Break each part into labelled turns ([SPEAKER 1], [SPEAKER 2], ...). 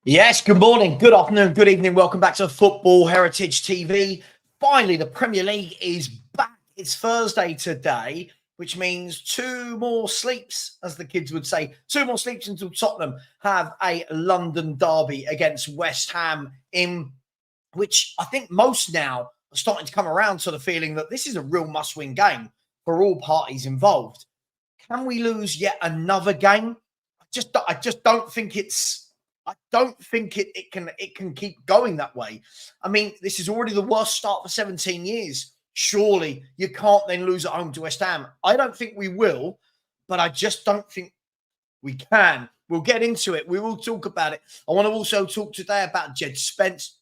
[SPEAKER 1] Yes, good morning, good afternoon, good evening. Welcome back to Football Heritage TV. Finally, the Premier League is back. It's Thursday today, which means two more sleeps, as the kids would say. Two more sleeps until Tottenham have a London derby against West Ham, in which I think most now are starting to come around to the feeling that this is a real must-win game for all parties involved. Can we lose yet another game? I just don't think it's. I don't think it can keep going that way. I mean, this is already the worst start for 17 years. Surely you can't then lose at home to West Ham. I don't think we will, but I just don't think we can. We'll get into it. We will talk about it. I want to also talk today about Jed Spence.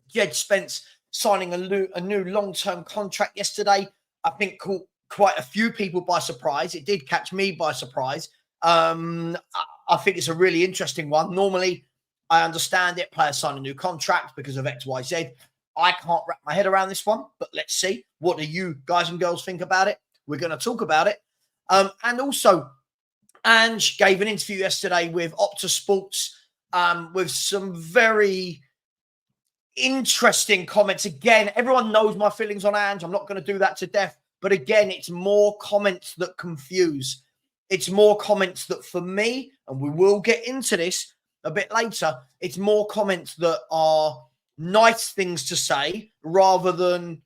[SPEAKER 1] Jed Spence signing a new long-term contract yesterday. I think caught quite a few people by surprise. It did catch me by surprise. I think it's a really interesting one. Normally, I understand it. Players sign a new contract because of X, Y, Z. I can't wrap my head around this one, but let's see. What do you guys and girls think about it? We're going to talk about it. And also, Ange gave an interview yesterday with Opta Sports with some very interesting comments. Again, everyone knows my feelings on Ange. I'm not going to do that to death. But again, it's more comments that confuse. It's more comments that for me, and we will get into this a bit later, it's more comments that are nice things to say rather than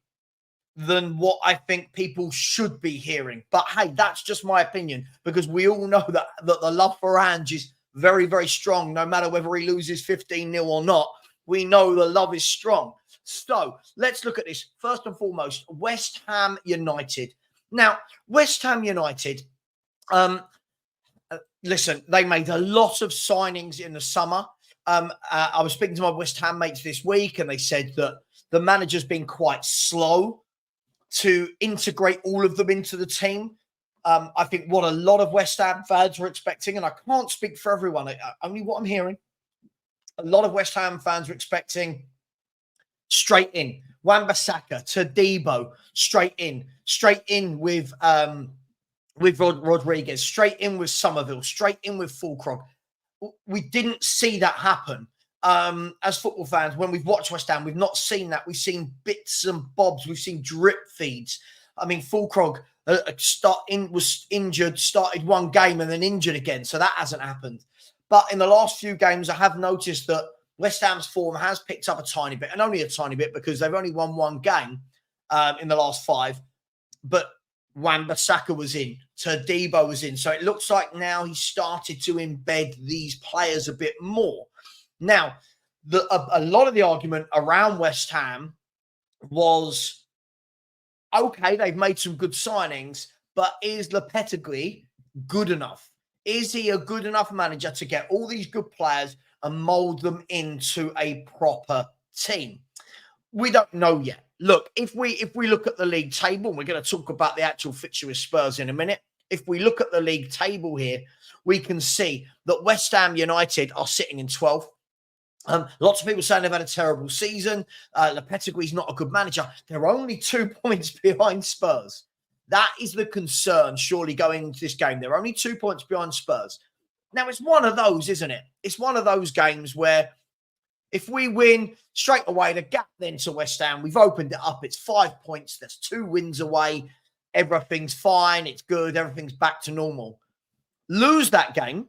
[SPEAKER 1] what I think people should be hearing. But hey, that's just my opinion, because we all know that the love for Ange is very, very strong, no matter whether he loses 15-0 or not. We know the love is strong. So let's look at this. First and foremost, West Ham United. Now, West Ham United, listen, they made a lot of signings in the summer. I was speaking to my West Ham mates this week, and they said that the manager's been quite slow to integrate all of them into the team. I think what a lot of West Ham fans were expecting, and I can't speak for everyone, only what I'm hearing, a lot of West Ham fans were expecting straight in. Wan-Bissaka, Todibo, straight in with Rodriguez, straight in with Somerville, straight in with Fulkrog. We didn't see that happen. As football fans, when we've watched West Ham, we've not seen that. We've seen bits and bobs. We've seen drip feeds. I mean, Fulkrog was injured, started one game and then injured again. So that hasn't happened. But in the last few games, I have noticed that West Ham's form has picked up a tiny bit, and only a tiny bit because they've only won one game in the last five. But Wan-Bissaka was in, Todibo was in. So it looks like now he's started to embed these players a bit more. Now, a lot of the argument around West Ham was, okay, they've made some good signings, but is Lopetegui good enough? Is he a good enough manager to get all these good players and mold them into a proper team? We don't know yet. Look, if we look at the league table, and we're going to talk about the actual fixture with Spurs in a minute. If we look at the league table here, we can see that West Ham United are sitting in 12th. Lots of people saying they've had a terrible season. Lopetegui's not a good manager. They're only 2 points behind Spurs. That is the concern, surely, going into this game. They're only 2 points behind Spurs. Now, it's one of those, isn't it? It's one of those games where if we win straight away, the gap then to West Ham, we've opened it up. It's 5 points. There's 2 wins away. Everything's fine. It's good. Everything's back to normal. Lose that game,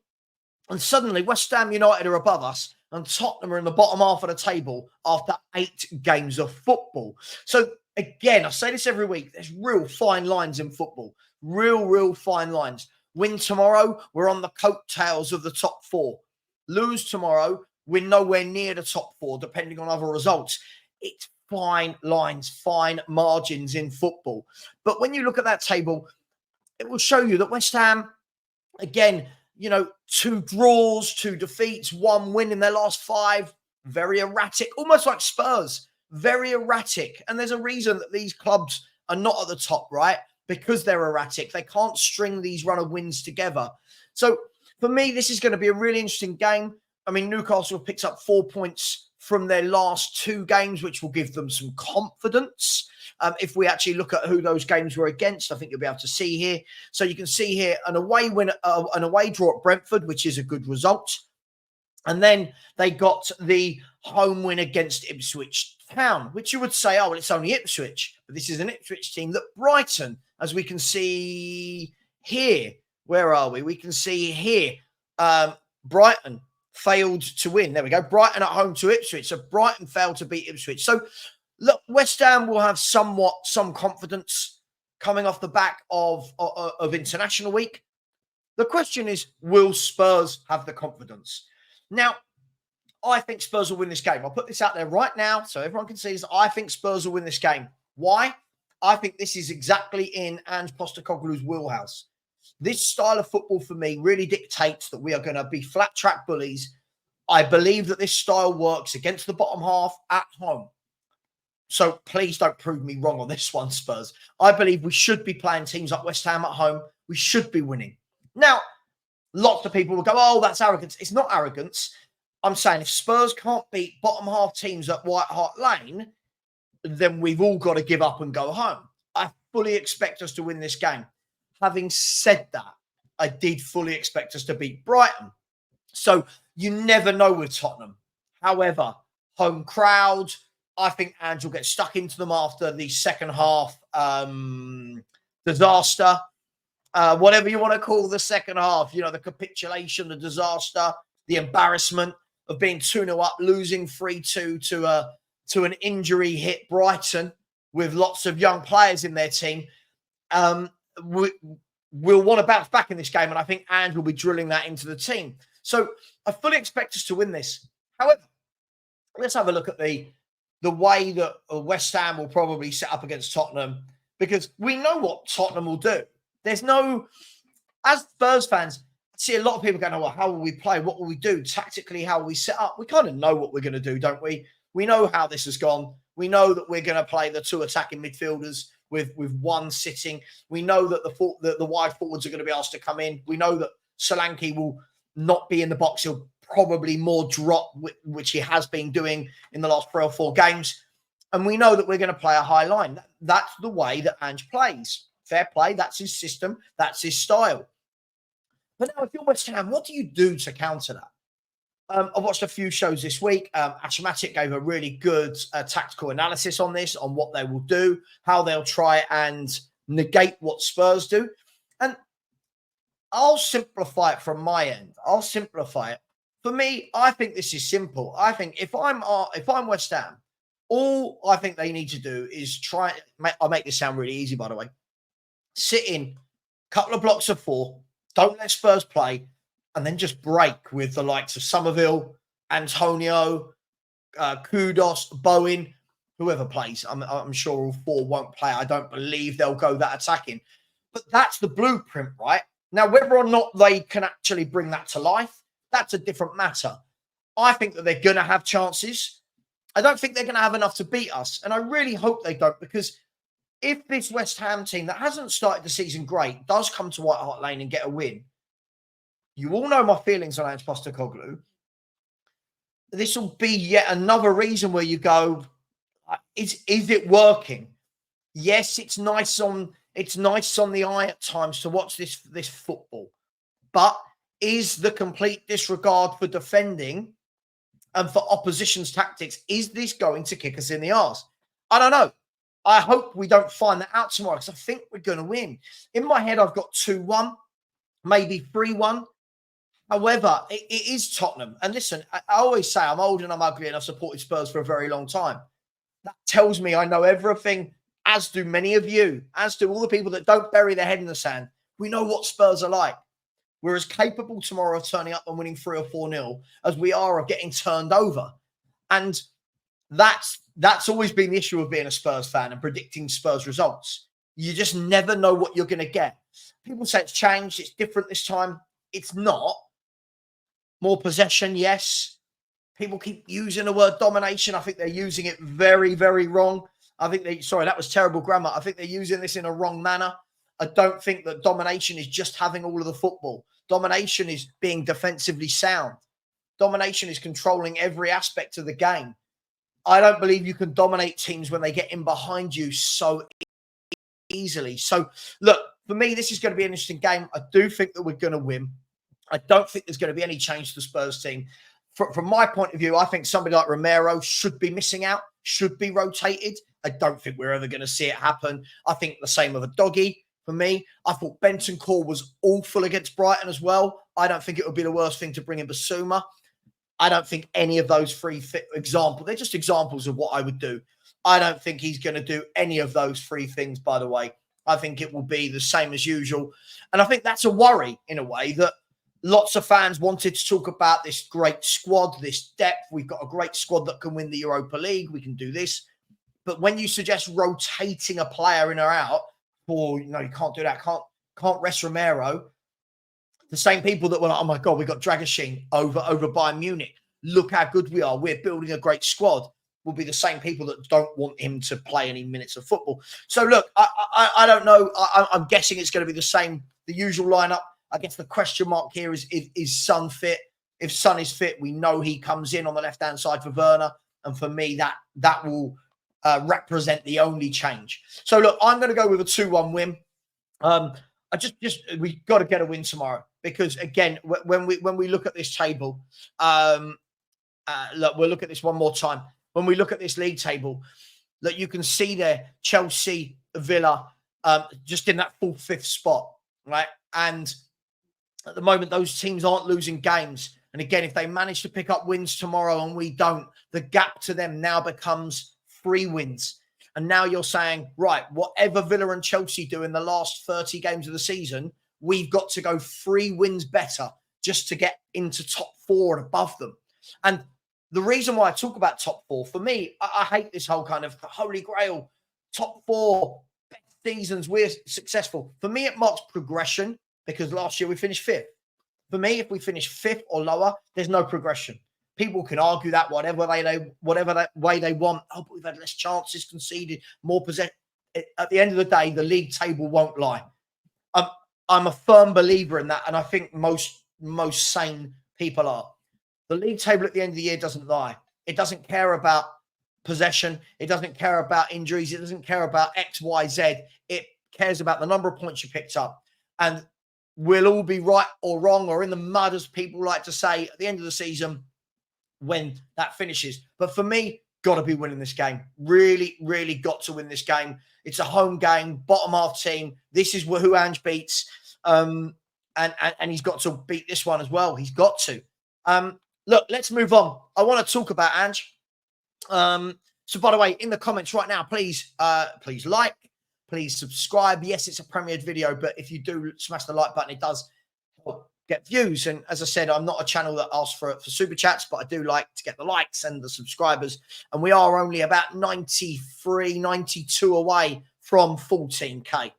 [SPEAKER 1] and suddenly West Ham United are above us, and Tottenham are in the bottom half of the table after 8 games of football. So, again, I say this every week, there's real fine lines in football. Real fine lines. Win tomorrow, we're on the coattails of the top 4. Lose tomorrow, we're nowhere near the top 4, depending on other results. It's fine lines, fine margins in football. But when you look at that table, it will show you that West Ham, again, 2 draws, 2 defeats, 1 win in their last 5. Very erratic, almost like Spurs. Very erratic. And there's a reason that these clubs are not at the top, right? Because they're erratic. They can't string these run of wins together. So for me, this is going to be a really interesting game. I mean, Newcastle have picked up 4 points from their last 2 games, which will give them some confidence. If we actually look at who those games were against, I think you'll be able to see here. So you can see here an away draw at Brentford, which is a good result. And then they got the home win against Ipswich Town, which you would say, oh, well, it's only Ipswich. But this is an Ipswich team that Brighton, as we can see here, where are we? We can see here, Brighton failed to win. There we go. Brighton at home to Ipswich. So Brighton failed to beat Ipswich. So look, West Ham will have some confidence coming off the back of international week. The question is, will Spurs have the confidence? Now, I think Spurs will win this game. I'll put this out there right now so everyone can see this. I think Spurs will win this game. Why? I think this is exactly in Ange Postecoglou's wheelhouse. This style of football for me really dictates that we are going to be flat track bullies. I believe that this style works against the bottom half at home. So please don't prove me wrong on this one, Spurs. I believe we should be playing teams like West Ham at home. We should be winning. Now, lots of people will go, oh, that's arrogance. It's not arrogance. I'm saying if Spurs can't beat bottom half teams at White Hart Lane, then we've all got to give up and go home. I fully expect us to win this game. Having said that, I did fully expect us to beat Brighton. So you never know with Tottenham. However, home crowd, I think Ange will get stuck into them after the second half disaster. Whatever you want to call the second half, you know, the capitulation, the disaster, the embarrassment of being 2-0 up, losing 3-2 to an injury hit Brighton with lots of young players in their team. We'll want to bounce back in this game, and I think Ange will be drilling that into the team. So I fully expect us to win this. However, let's have a look at the way that West Ham will probably set up against Tottenham, because we know what Tottenham will do. There's no, as Spurs fans, I see a lot of people going, oh, well, how will we play? What will we do? Tactically, how will we set up? We kind of know what we're going to do, don't we? We know how this has gone. We know that we're going to play the two attacking midfielders with one sitting. We know that the wide forwards are going to be asked to come in. We know that Solanke will not be in the box. He'll probably more drop, which he has been doing in the last 3 or 4 games. And we know that we're going to play a high line. That's the way that Ange plays. Fair play. That's his system. That's his style. But now if you're West Ham, what do you do to counter that? I've watched a few shows this week. Ashmatic gave a really good tactical analysis on this, on what they will do, how they'll try and negate what Spurs do. And I'll simplify it from my end. I'll simplify it. For me, I think this is simple. I think if I'm West Ham, all I think they need to do is try. I'll make this sound really easy, by the way. Sit in a couple of blocks of 4. Don't let Spurs play. And then just break with the likes of Somerville, Antonio, Kudos, Bowen, whoever plays. I'm sure all 4 won't play. I don't believe they'll go that attacking. But that's the blueprint, right? Now, whether or not they can actually bring that to life, that's a different matter. I think that they're going to have chances. I don't think they're going to have enough to beat us. And I really hope they don't, because if this West Ham team that hasn't started the season great does come to White Hart Lane and get a win, you all know my feelings on Ange Postecoglou. This will be yet another reason where you go, is it working? Yes, it's nice on the eye at times to watch this football. But is the complete disregard for defending and for opposition's tactics, is this going to kick us in the arse? I don't know. I hope we don't find that out tomorrow, because I think we're going to win. In my head, I've got 2-1, maybe 3-1. However, it is Tottenham. And listen, I always say I'm old and I'm ugly and I've supported Spurs for a very long time. That tells me I know everything, as do many of you, as do all the people that don't bury their head in the sand. We know what Spurs are like. We're as capable tomorrow of turning up and winning 3 or 4-0 as we are of getting turned over. And that's always been the issue of being a Spurs fan and predicting Spurs results. You just never know what you're going to get. People say it's changed, it's different this time. It's not. More possession, yes. People keep using the word domination. I think they're using it very, very wrong. That was terrible grammar. I think they're using this in a wrong manner. I don't think that domination is just having all of the football. Domination is being defensively sound. Domination is controlling every aspect of the game. I don't believe you can dominate teams when they get in behind you so easily. So, look, for me, this is going to be an interesting game. I do think that we're going to win. I don't think there's going to be any change to the Spurs team. from my point of view, I think somebody like Romero should be missing out, should be rotated. I don't think we're ever going to see it happen. I think the same with a Doggy for me. I thought Bentancur was awful against Brighton as well. I don't think it would be the worst thing to bring in Basuma. I don't think any of those three examples, they're just examples of what I would do. I don't think he's going to do any of those three things, by the way. I think it will be the same as usual. And I think that's a worry in a way that lots of fans wanted to talk about this great squad, this depth. We've got a great squad that can win the Europa League. We can do this. But when you suggest rotating a player in or out, or, you can't do that, can't rest Romero, the same people that were like, oh my God, we got Dragusin over Bayern Munich. Look how good we are. We're building a great squad. Will be the same people that don't want him to play any minutes of football. So look, I don't know. I'm guessing it's going to be the same, the usual lineup. I guess the question mark here is Son fit? If Son is fit, we know he comes in on the left-hand side for Werner. And for me, that will represent the only change. So look, I'm going to go with a 2-1 win. We've got to get a win tomorrow because again, when we look at this table, look, we'll look at this one more time. When we look at this league table, look, you can see there Chelsea, Villa, just in that 4th, 5th spot, right? And at the moment, those teams aren't losing games. And again, if they manage to pick up wins tomorrow and we don't, the gap to them now becomes 3 wins. And now you're saying, right, whatever Villa and Chelsea do in the last 30 games of the season, we've got to go 3 wins better just to get into top 4 and above them. And the reason why I talk about top 4, for me, I hate this whole kind of holy grail, top 4, best seasons, we're successful. For me, it marks progression because last year we finished 5th. For me, if we finish 5th or lower, there's no progression. People can argue that whatever way they want. Oh, but we've had less chances conceded, more possession. At the end of the day, the league table won't lie. I'm a firm believer in that, and I think most sane people are. The league table at the end of the year doesn't lie. It doesn't care about possession. It doesn't care about injuries. It doesn't care about X, Y, Z. It cares about the number of points you picked up. And we'll all be right or wrong or in the mud, as people like to say, at the end of the season when that finishes. But for me, got to be winning this game. Really, really got to win this game. It's a home game, bottom half team. This is who Ange beats. And he's got to beat this one as well. He's got to. Look, let's move on. I want to talk about Ange. So, by the way, in the comments right now, please like, please subscribe. Yes, it's a premiered video, but if you do smash the like button, it does get views. And as I said, I'm not a channel that asks for super chats, but I do like to get the likes and the subscribers. And we are only about 93, 92 away from 14K.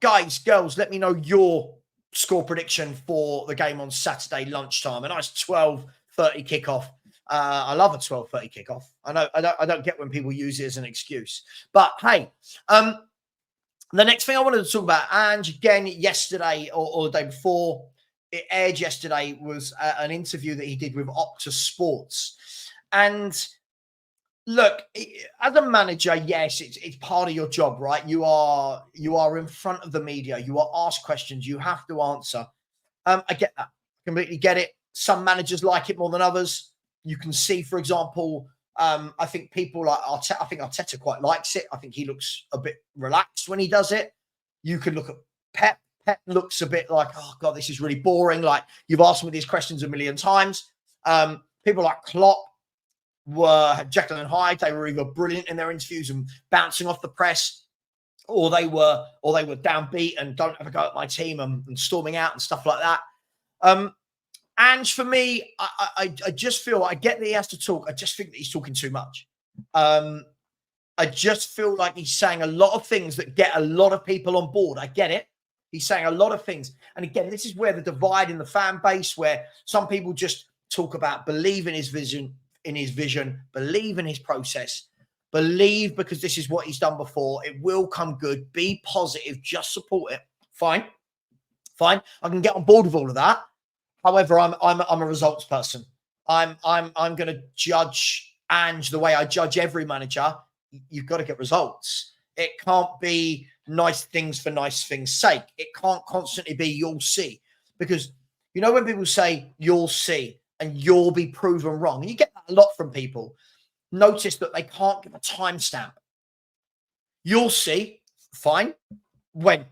[SPEAKER 1] Guys, girls, let me know your score prediction for the game on Saturday lunchtime. A nice 12:30 kickoff. I love a 12:30 kickoff. I don't get when people use it as an excuse. But hey, the next thing I wanted to talk about, Ange, again, yesterday or the day before, it aired yesterday, was an interview that he did with Opta Sports. And look, as a manager, yes, it's part of your job, right? You are in front of the media. You are asked questions. You have to answer. I get that. Completely get it. Some managers like it more than others. You can see, for example, I think people like Arteta. I think Arteta quite likes it. I think he looks a bit relaxed when he does it. You can look at Pep. Pep looks a bit like, oh God, this is really boring. Like, you've asked me these questions a million times. People like Klopp were Jekyll and Hyde. They were either brilliant in their interviews and bouncing off the press, or they were downbeat and don't ever go at my team and storming out and stuff like that. Ange, for me, I just feel, I get that he has to talk. I just think that he's talking too much. I just feel like he's saying a lot of things that get a lot of people on board. I get it. He's saying a lot of things. And again, this is where the divide in the fan base, where some people just talk about believe in his vision, believe in his process, believe because this is what he's done before. It will come good. Be positive. Just support it. Fine. I can get on board with all of that. However, I'm a results person. I'm going to judge Ange the way I judge every manager. You've got to get results. It can't be nice things for nice things' sake. It can't constantly be you'll see, because You know, when people say, you'll see, and you'll be proven wrong, and you get that a lot from people, notice that they can't give a timestamp. You'll see, fine. When?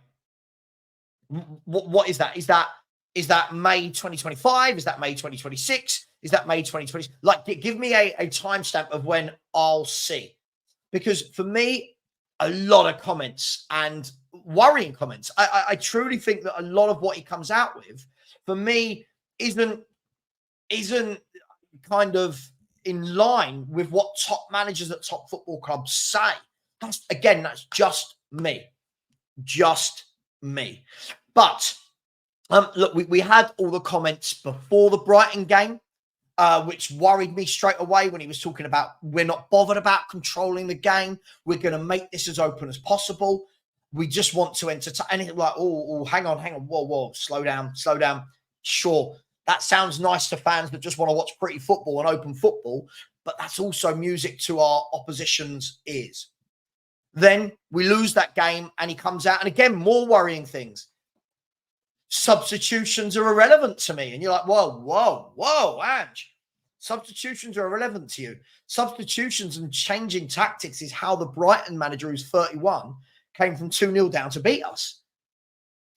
[SPEAKER 1] What is that? Is that May 2025? Is that May 2026? Is that May 2020? Like, give me a timestamp of when I'll see. Because for me, a lot of comments and worrying comments. I truly think that a lot of what he comes out with, for me, isn't kind of in line with what top managers at top football clubs say. That's just me. Just me. But look, we had all the comments before the Brighton game, which worried me straight away when he was talking about we're not bothered about controlling the game. We're going to make this as open as possible. We just want to entertain. And it's like, oh, hang on. Whoa, slow down. Sure, that sounds nice to fans that just want to watch pretty football and open football, but that's also music to our opposition's ears. Then we lose that game and he comes out, and again, more worrying things. Substitutions are irrelevant to me. And you're like, whoa, Ange. Substitutions are irrelevant to you. Substitutions and changing tactics is how the Brighton manager, who's 31, came from 2-0 down to beat us.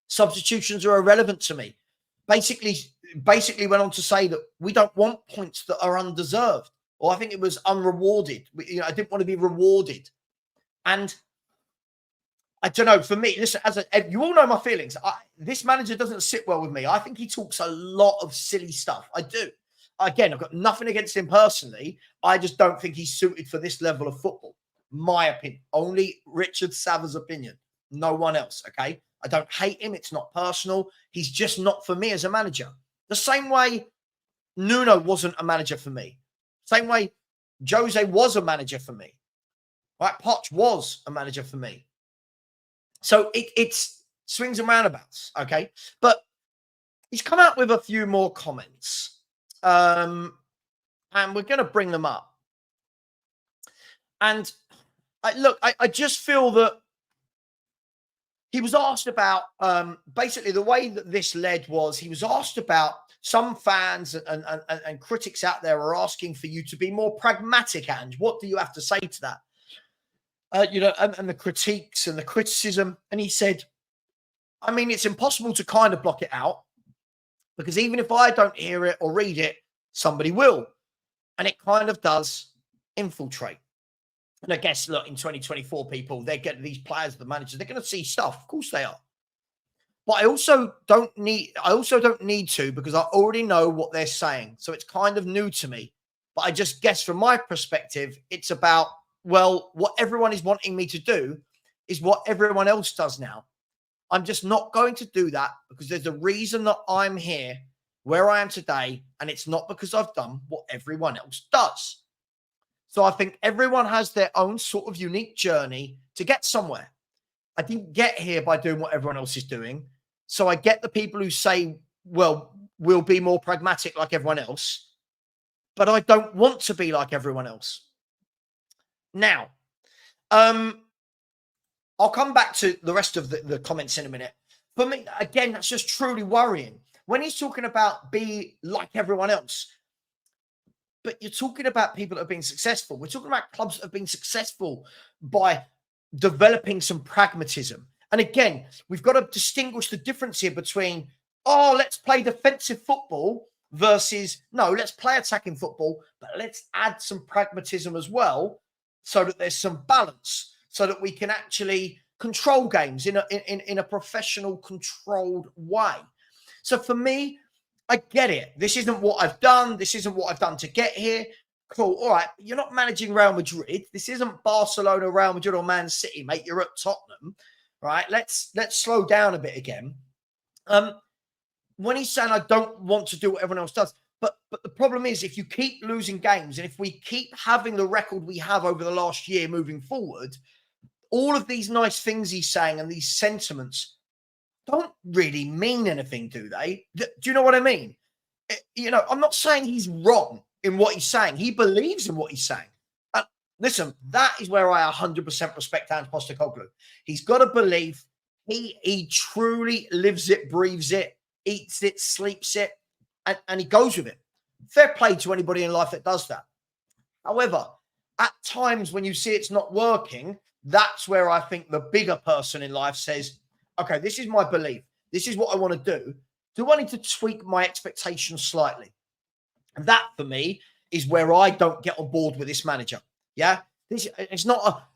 [SPEAKER 1] Substitutions are irrelevant to me. Basically went on to say that we don't want points that are undeserved. Or I think it was unrewarded. I didn't want to be rewarded. And I don't know, for me, listen, you all know my feelings. This manager doesn't sit well with me. I think he talks a lot of silly stuff. I do. Again, I've got nothing against him personally. I just don't think he's suited for this level of football. My opinion. Only Richard Savva's opinion. No one else, okay? I don't hate him. It's not personal. He's just not for me as a manager. The same way Nuno wasn't a manager for me. Same way Jose was a manager for me. Right? Poch was a manager for me. So it's swings and roundabouts, okay? But he's come out with a few more comments. And we're going to bring them up. And I just feel that he was asked about, basically the way that this led was he was asked about some fans and critics out there are asking for you to be more pragmatic, Ange. What do you have to say to that? And the critiques and the criticism. And he said, I mean, it's impossible to kind of block it out because even if I don't hear it or read it, somebody will. And it kind of does infiltrate. And I guess, look, in 2024, people, they're getting these players, the managers, they're going to see stuff. Of course they are. But I also don't need to because I already know what they're saying. So it's kind of new to me. But I just guess from my perspective, it's about, well, what everyone is wanting me to do is what everyone else does now. I'm just not going to do that because there's a reason that I'm here where I am today, and it's not because I've done what everyone else does. So I think everyone has their own sort of unique journey to get somewhere. I didn't get here by doing what everyone else is doing. So I get the people who say, well, we'll be more pragmatic like everyone else, but I don't want to be like everyone else. Now, I'll come back to the rest of the comments in a minute. For me, again, that's just truly worrying. When he's talking about be like everyone else, but you're talking about people that have been successful. We're talking about clubs that have been successful by developing some pragmatism. And again, we've got to distinguish the difference here between, let's play defensive football versus, no, let's play attacking football, but let's add some pragmatism as well so that there's some balance, so that we can actually control games in a professional, controlled way. So for me, I get it. This isn't what I've done. This isn't what I've done to get here. Cool. All right. You're not managing Real Madrid. This isn't Barcelona, Real Madrid, or Man City, mate. You're at Tottenham. Right. Let's slow down a bit again. When he's saying I don't want to do what everyone else does, but the problem is if you keep losing games and if we keep having the record we have over the last year moving forward, all of these nice things he's saying and these sentiments don't really mean anything, do they? Do you know what I mean? I'm not saying he's wrong in what he's saying. He believes in what he's saying. And listen, that is where I 100% respect Ange Postecoglou. He's got to believe he truly lives it, breathes it. eats it, sleeps it, and he goes with it. Fair play to anybody in life that does that. However, at times when you see it's not working, that's where I think the bigger person in life says, okay, this is my belief. This is what I want to do. Do I need to tweak my expectations slightly? And that, for me, is where I don't get on board with this manager. Yeah? It's not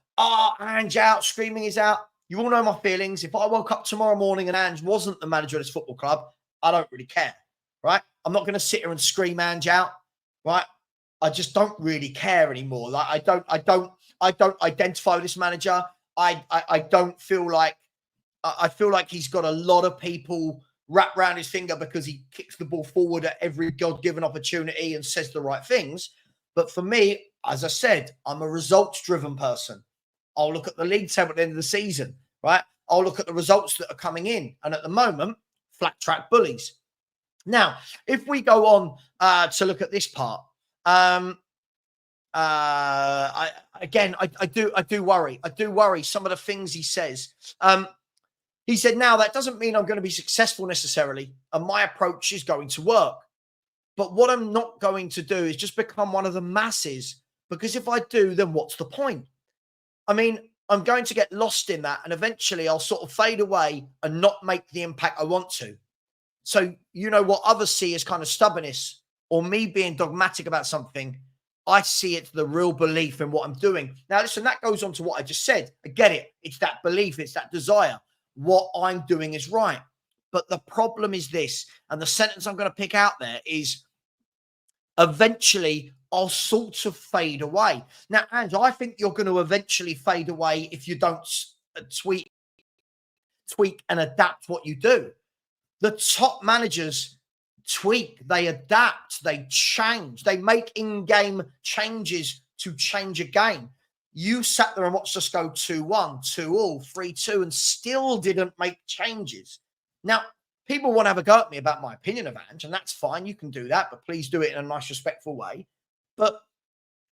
[SPEAKER 1] Ange out, screaming is out. You all know my feelings. If I woke up tomorrow morning and Ange wasn't the manager of this football club, I don't really care, right? I'm not going to sit here and scream Ange out, right? I just don't really care anymore. Like I don't identify with this manager. I don't feel like I feel like he's got a lot of people wrapped around his finger because he kicks the ball forward at every God-given opportunity and says the right things. But for me, as I said, I'm a results-driven person. I'll look at the league table at the end of the season, right? I'll look at the results that are coming in. And at the moment, flat track bullies. Now, if we go on to look at this part, I do worry. I do worry some of the things he says. He said, now that doesn't mean I'm going to be successful necessarily, and my approach is going to work. But what I'm not going to do is just become one of the masses, because if I do, then what's the point? I mean, I'm going to get lost in that, and eventually I'll sort of fade away and not make the impact I want to. So, you know, what others see as kind of stubbornness or me being dogmatic about something, I see it the real belief in what I'm doing. Now, listen, that goes on to what I just said. I get it. It's that belief. It's that desire. What I'm doing is right. But the problem is this, and the sentence I'm going to pick out there is, eventually I'll sort of fade away. Now, Ange, I think you're going to eventually fade away if you don't tweak and adapt what you do. The top managers tweak, they adapt, they change, they make in-game changes to change a game. You sat there and watched us go 2-1, 2-all, 3-2, and still didn't make changes. Now, people want to have a go at me about my opinion of Ange, and that's fine. You can do that, but please do it in a nice, respectful way. But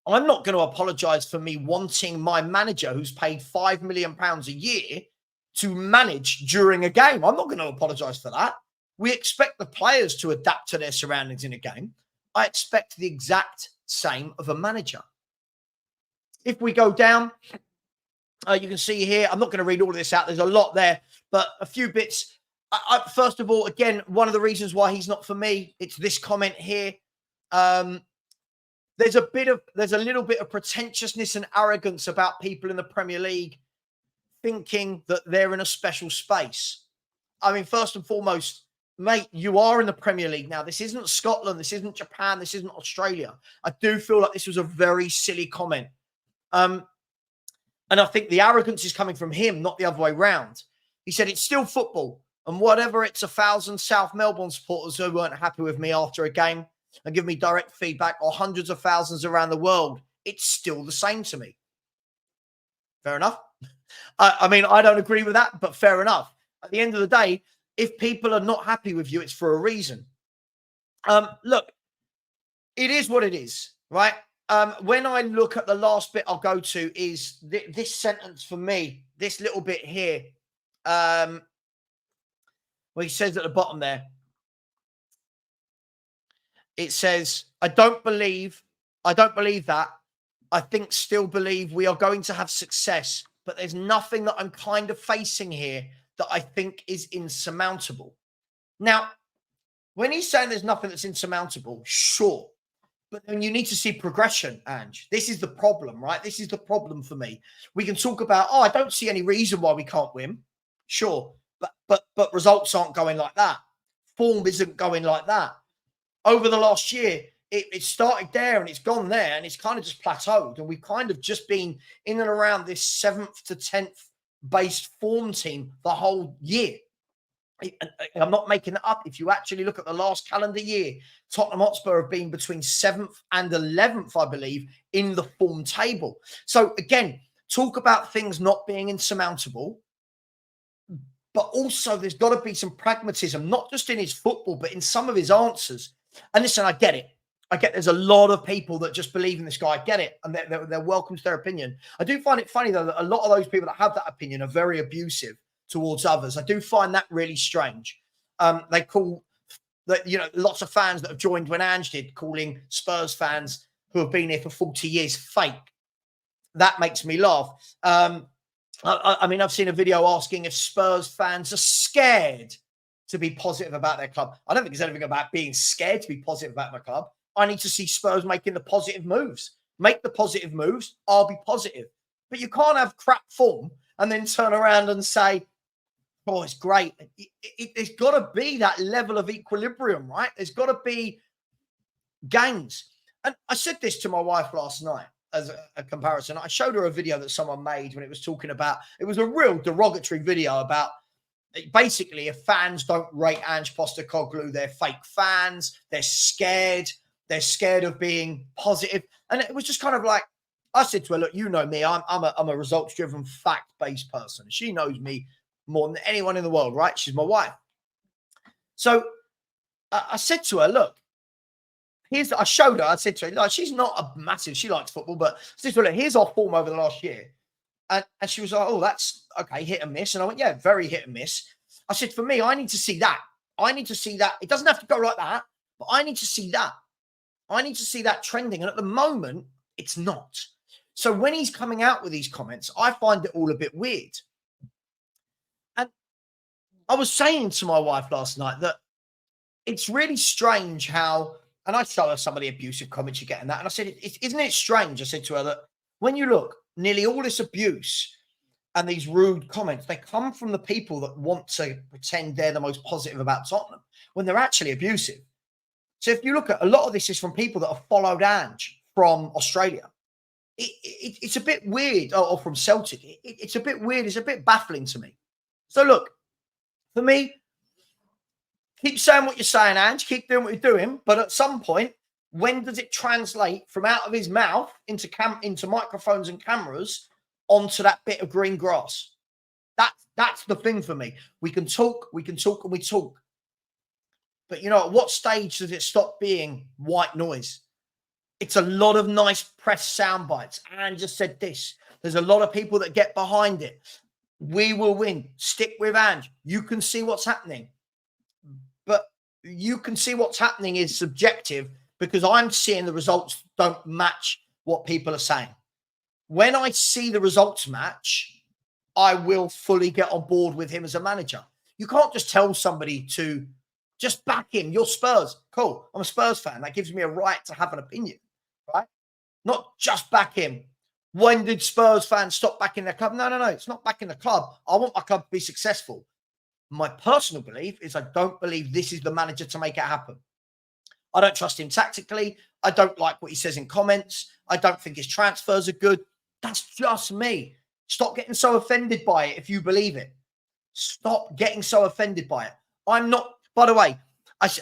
[SPEAKER 1] I'm not going to apologise for me wanting my manager, who's paid £5 million a year, to manage during a game. I'm not going to apologise for that. We expect the players to adapt to their surroundings in a game. I expect the exact same of a manager. If we go down, you can see here, I'm not going to read all of this out. There's a lot there, but a few bits. First of all, again, one of the reasons why he's not for me, it's this comment here. There's a little bit of pretentiousness and arrogance about people in the Premier League thinking that they're in a special space. I mean, first and foremost, mate, you are in the Premier League now. This isn't Scotland. This isn't Japan. This isn't Australia. I do feel like this was a very silly comment. And I think the arrogance is coming from him, not the other way round. He said, it's still football. And whatever it's 1,000 South Melbourne supporters who weren't happy with me after a game and give me direct feedback, or hundreds of thousands around the world, it's still the same to me. Fair enough. I mean, I don't agree with that, but fair enough. At the end of the day, if people are not happy with you, it's for a reason. Look, it is what it is, right? When I look at the last bit I'll go to is this sentence for me, this little bit here. Well, he says at the bottom there, it says, I don't believe that. I still believe we are going to have success, but there's nothing that I'm kind of facing here that I think is insurmountable. Now, when he's saying there's nothing that's insurmountable, sure. But then you need to see progression, Ange. This is the problem, right? This is the problem for me. We can talk about, I don't see any reason why we can't win. Sure. But results aren't going like that. Form isn't going like that. Over the last year, it started there and it's gone there and it's kind of just plateaued. And we've kind of just been in and around this 7th to 10th based form team the whole year. I'm not making that up. If you actually look at the last calendar year, Tottenham Hotspur have been between 7th and 11th, I believe, in the form table. So again, talk about things not being insurmountable, but also there's got to be some pragmatism, not just in his football, but in some of his answers. And listen, I get it. I get there's a lot of people that just believe in this guy. I get it. And they're welcome to their opinion. I do find it funny, though, that a lot of those people that have that opinion are very abusive towards others. I do find that really strange. They call that, lots of fans that have joined when Ange did, calling Spurs fans who have been here for 40 years fake. That makes me laugh. I mean, I've seen a video asking if Spurs fans are scared to be positive about their club. I don't think there's anything about being scared to be positive about my club. I need to see Spurs making the positive moves. Make the positive moves, I'll be positive. But you can't have crap form and then turn around and say, oh, it's great. There's got to be that level of equilibrium, right? There's got to be gains. And I said this to my wife last night as a comparison. I showed her a video that someone made when it was talking about, it was a real derogatory video about basically if fans don't rate Ange Postecoglou, they're fake fans, they're scared of being positive. And it was just kind of like, I said to her, look, you know me, I'm a results-driven, fact-based person. She knows me more than anyone in the world, right? She's my wife. So I said to her, look, I showed her, I said to her, like, she's not a massive, she likes football, but I said to her, look, here's our form over the last year. And she was like, oh, that's okay, hit and miss. And I went, yeah, very hit and miss. I said, for me, I need to see that. I need to see that. It doesn't have to go like that, but I need to see that. I need to see that trending. And at the moment, it's not. So when he's coming out with these comments, I find it all a bit weird. And I was saying to my wife last night that it's really strange how, and I show her some of the abusive comments you get in that. And I said, isn't it strange? I said to her that when you look, nearly all this abuse and these rude comments, they come from the people that want to pretend they're the most positive about Tottenham when they're actually abusive. So if you look at a lot of this is from people that have followed Ange from Australia. It's a bit weird, or from Celtic. It's a bit weird. It's a bit baffling to me. So look, for me, keep saying what you're saying, Ange. Keep doing what you're doing. But at some point, when does it translate from out of his mouth into microphones and cameras onto that bit of green grass? That's the thing for me. We can talk, and we talk. But, at what stage does it stop being white noise? It's a lot of nice press sound bites. Ange just said this. There's a lot of people that get behind it. We will win. Stick with Ange. You can see what's happening. But you can see what's happening is subjective because I'm seeing the results don't match what people are saying. When I see the results match, I will fully get on board with him as a manager. You can't just tell somebody to just back him. You're Spurs. Cool. I'm a Spurs fan. That gives me a right to have an opinion, right? Not just back him. When did Spurs fans stop backing their club? No. It's not backing the club. I want my club to be successful. My personal belief is I don't believe this is the manager to make it happen. I don't trust him tactically. I don't like what he says in comments. I don't think his transfers are good. That's just me. Stop getting so offended by it if you believe it. Stop getting so offended by it. I'm not, by the way,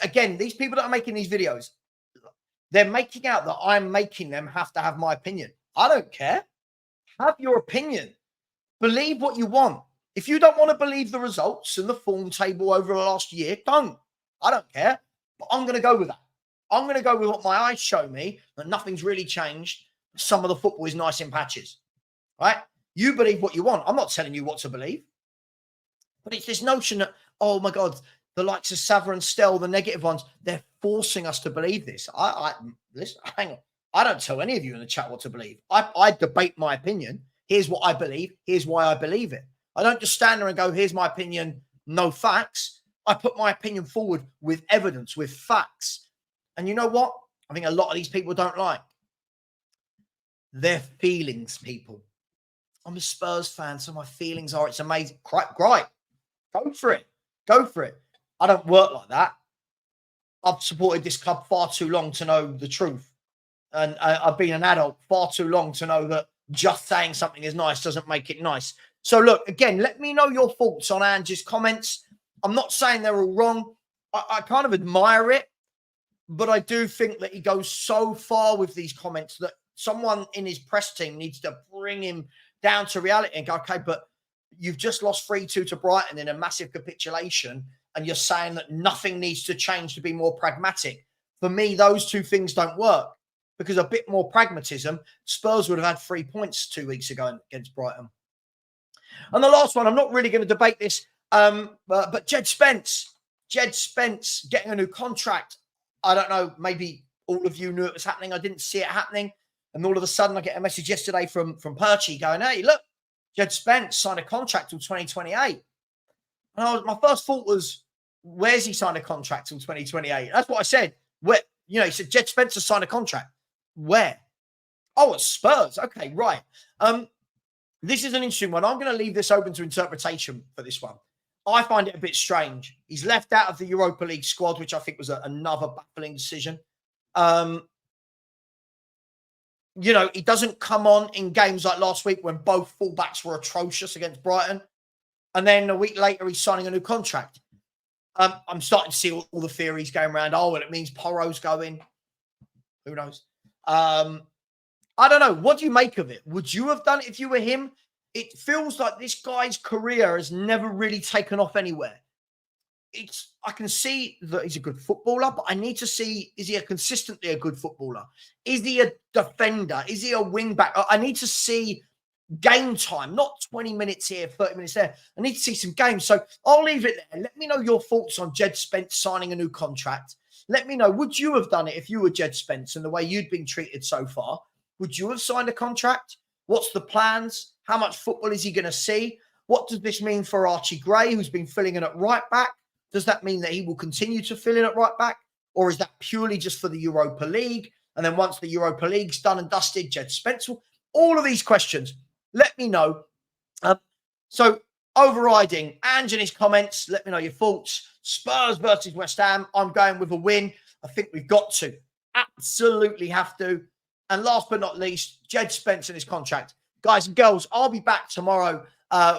[SPEAKER 1] again, these people that are making these videos, they're making out that I'm making them have to have my opinion. I don't care. Have your opinion. Believe what you want. If you don't want to believe the results and the form table over the last year, don't. I don't care. But I'm going to go with that. I'm going to go with what my eyes show me, that nothing's really changed. Some of the football is nice in patches. Right? You believe what you want. I'm not telling you what to believe. But it's this notion that, oh my God, the likes of Savva and Stell, the negative ones, they're forcing us to believe this. Listen, hang on. I don't tell any of you in the chat what to believe. I debate my opinion. Here's what I believe. Here's why I believe it. I don't just stand there and go, here's my opinion, no facts. I put my opinion forward with evidence, with facts. And you know what? I think a lot of these people don't like. They're feelings people. I'm a Spurs fan, so my feelings are it's amazing. Great. Go for it. Go for it. I don't work like that. I've supported this club far too long to know the truth. And I've been an adult far too long to know that just saying something is nice doesn't make it nice. So look, again, let me know your thoughts on Ange's comments. I'm not saying they're all wrong. I kind of admire it, but I do think that he goes so far with these comments that someone in his press team needs to bring him down to reality and go, okay, but you've just lost 3-2 to Brighton in a massive capitulation, and you're saying that nothing needs to change to be more pragmatic. For me, those two things don't work because a bit more pragmatism, Spurs would have had 3 points 2 weeks ago against Brighton. And the last one, I'm not really going to debate this, but Jed Spence. Jed Spence getting a new contract. I don't know, maybe all of you knew it was happening. I didn't see it happening. And all of a sudden, I get a message yesterday from Perchy going, hey, look, Jed Spence signed a contract till 2028. And my first thought was, where's he signed a contract till 2028? That's what I said. Where, he said, Jed Spence has signed a contract. Where? Oh, at Spurs. Okay, right. This is an interesting one. I'm going to leave this open to interpretation for this one. I find it a bit strange. He's left out of the Europa League squad, which I think was another baffling decision. He doesn't come on in games like last week when both fullbacks were atrocious against Brighton. And then a week later, he's signing a new contract. I'm starting to see all the theories going around. Oh, well, it means Porro's going. Who knows? I don't know. What do you make of it? Would you have done it if you were him? It feels like this guy's career has never really taken off anywhere. I can see that he's a good footballer, but I need to see, is he consistently a good footballer? Is he a defender? Is he a wing back? I need to see game time, not 20 minutes here, 30 minutes there. I need to see some games. So I'll leave it there. Let me know your thoughts on Jed Spence signing a new contract. Let me know, would you have done it if you were Jed Spence and the way you'd been treated so far? Would you have signed a contract? What's the plans? How much football is he going to see? What does this mean for Archie Gray, who's been filling in at right back? Does that mean that he will continue to fill in at right back? Or is that purely just for the Europa League? And then once the Europa League's done and dusted, Jed Spence will... All of these questions, let me know. So overriding, Ange in his comments, let me know your thoughts. Spurs versus West Ham, I'm going with a win. I think we've got to. Absolutely have to. And last but not least, Jed Spence and his contract. Guys and girls, I'll be back tomorrow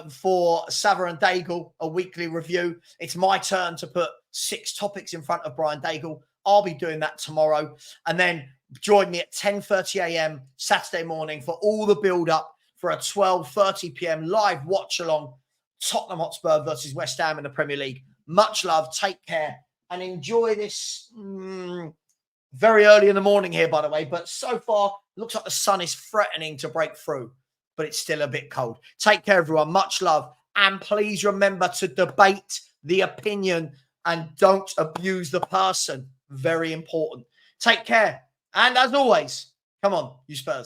[SPEAKER 1] for Savva and Daigle, a weekly review. It's my turn to put 6 topics in front of Brian Daigle. I'll be doing that tomorrow. And then join me at 10:30 a.m. Saturday morning for all the build-up for a 12:30 p.m. live watch-along Tottenham Hotspur versus West Ham in the Premier League. Much love. Take care. And enjoy this very early in the morning here, by the way. But so far, looks like the sun is threatening to break through. But it's still a bit cold. Take care, everyone. Much love. And please remember to debate the opinion and don't abuse the person. Very important. Take care. And as always, come on, you Spurs.